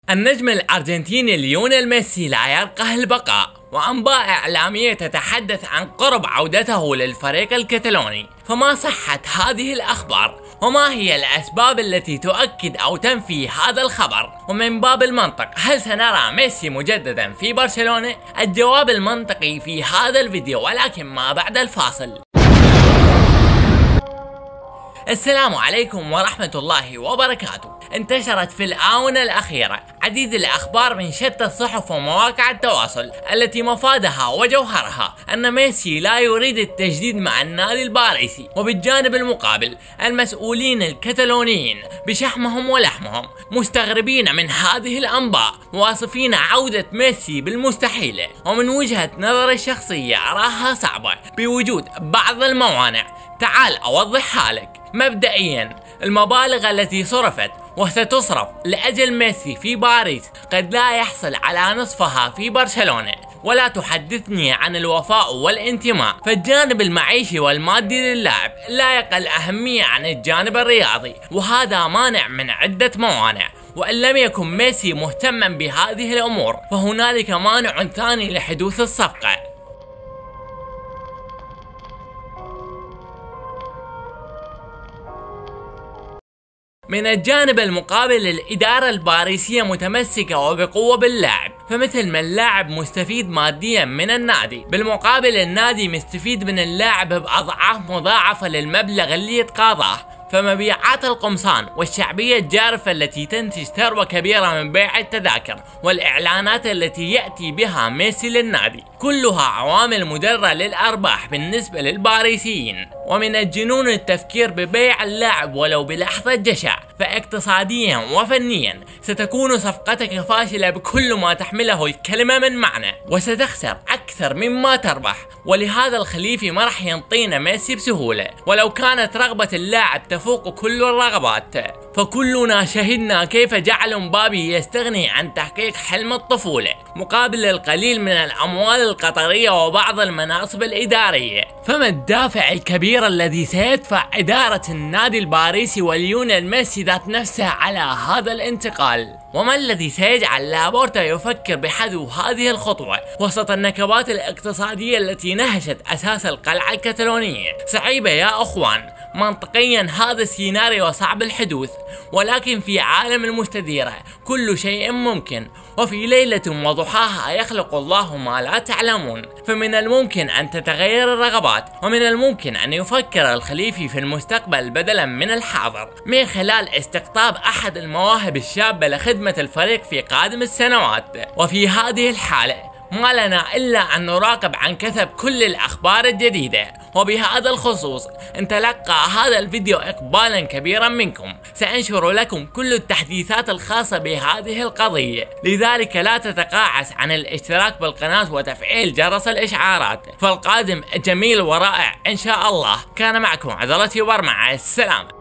النجم الأرجنتيني ليونيل ميسي لا يرقى البقاء، وأنباء إعلامية تتحدث عن قرب عودته للفريق الكتالوني. فما صحة هذه الأخبار؟ وما هي الأسباب التي تؤكد أو تنفي هذا الخبر؟ ومن باب المنطق، هل سنرى ميسي مجددا في برشلونة؟ الجواب المنطقي في هذا الفيديو، ولكن ما بعد الفاصل. السلام عليكم ورحمة الله وبركاته. انتشرت في الآونة الأخيرة عديد الأخبار من شتى الصحف ومواقع التواصل التي مفادها وجوهرها أن ميسي لا يريد التجديد مع النادي الباريسي، وبالجانب المقابل المسؤولين الكتالونيين بشحمهم ولحمهم مستغربين من هذه الأنباء، واصفين عودة ميسي بالمستحيلة. ومن وجهة نظري الشخصية أراها صعبة بوجود بعض الموانع. تعال أوضحها لك. مبدئيا، المبالغ التي صرفت وستصرف لأجل ميسي في باريس قد لا يحصل على نصفها في برشلونة. ولا تحدثني عن الوفاء والانتماء، فالجانب المعيشي والمادي للاعب لا يقل أهمية عن الجانب الرياضي، وهذا مانع من عدة موانع. وإن لم يكن ميسي مهتما بهذه الأمور، فهنالك مانع ثاني لحدوث الصفقة. من الجانب المقابل، الإدارة الباريسية متمسكة وبقوة باللاعب، فمثل ما اللاعب مستفيد ماديا من النادي، بالمقابل النادي مستفيد من اللاعب بأضعاف مضاعفة للمبلغ اللي يتقاضاه. فمبيعات القمصان والشعبية الجارفة التي تنتج ثروة كبيرة من بيع التذاكر والإعلانات التي يأتي بها ميسي للنادي، كلها عوامل مدرة للأرباح بالنسبة للباريسيين. ومن الجنون التفكير ببيع اللاعب ولو بلحظة جشع، فاقتصاديا وفنيا ستكون صفقتك فاشلة بكل ما تحمله الكلمة من معنى، وستخسر أكثر مما تربح. ولهذا الخليفي ما راح ينطينا ميسي بسهولة، ولو كانت رغبة اللاعب تفوق كل الرغبات. فكلنا شهدنا كيف جعل مبابي يستغني عن تحقيق حلم الطفولة مقابل القليل من الأموال القطرية وبعض المناصب الإدارية. فما الدافع الكبير الذي سيدفع إدارة النادي الباريسي وليونيل ميسي ذات نفسه على هذا الانتقال؟ وما الذي سيجعل لابورتا يفكر بحذو هذه الخطوة وسط النكبات الاقتصادية التي نهشت أساس القلعة الكتالونية؟ صعيبة يا أخوان. منطقيا هذا السيناريو صعب الحدوث، ولكن في عالم المستديرة كل شيء ممكن، وفي ليلة وضحاها يخلق الله ما لا تعلمون. فمن الممكن أن تتغير الرغبات، ومن الممكن أن يفكر الخليفي في المستقبل بدلا من الحاضر، من خلال استقطاب أحد المواهب الشابة لخدمة الفريق في قادم السنوات. وفي هذه الحالة ما لنا إلا أن نراقب عن كثب كل الأخبار الجديدة. وبهذا الخصوص إن تلقى هذا الفيديو إقبالا كبيرا منكم، سأنشر لكم كل التحديثات الخاصة بهذه القضية، لذلك لا تتقاعس عن الاشتراك بالقناة وتفعيل جرس الإشعارات، فالقادم جميل ورائع إن شاء الله. كان معكم عزرتي وبر، مع السلامة.